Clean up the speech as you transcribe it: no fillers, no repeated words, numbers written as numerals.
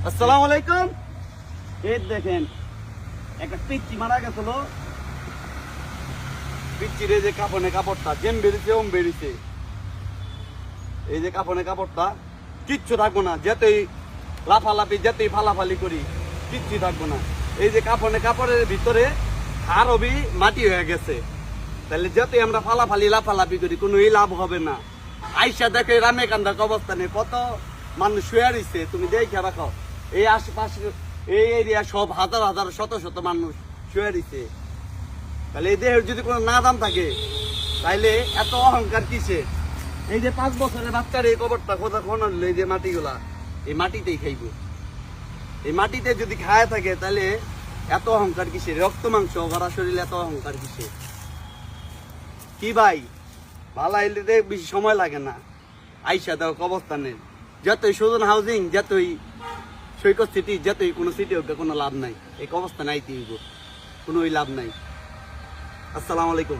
আসসালামু আলাইকুম। এই দেখেন একটা পিচ্চি মারা গেছিল। পিচ্চির এই যে কাপড়ে কাপড়টা যেম বেরিয়েছে ওম বেরিয়েছে। এই যে কাপড়ে কাপড়টা কিচ্ছু থাকবো না, যেতেই লাফালাফি যেতেই ফালাফালি করি কিচ্ছু থাকবো না। এই যে কাপড়ে কাপড়ের ভিতরে আরবি মাটি হয়ে গেছে, তাহলে যাতে আমরা ফালাফালি লাফালাফি করি কোনো লাভ হবে না। আইসা দেখে রামে কান্দার অবস্থানে কত মানুষ শুয়ে রইছে, তুমি দেখে রাখো। এই আশেপাশে এই এরিয়া সব হাজার হাজার শত শত মানুষ শুয়ে রইছে। তাহলে এই দেহের যদি কোনো না দাম থাকে তাইলে এত অহংকার কিসে? এই যে 5 বছরের বাচ্চার এই কবরটা কোথা খনল, এই যে মাটিগুলা এই মাটিতেই খাইব। এই মাটিতে যদি খায় থাকে তাহলে এত অহংকার কিসে? রক্ত মাংস ভরা শরীরে এত অহংকার কিসে? কি ভাই, ভালো আইলে বেশি সময় লাগে না, আইসা দাও কবরস্থানের। যতই সুজন হাউজিং, যতই সৈকত সিটি, যতই কোনো সিটি হোক কোনো লাভ নাই। এই কবরস্থানে আইতে হইব, কোনো লাভ নাই। আসসালামু আলাইকুম।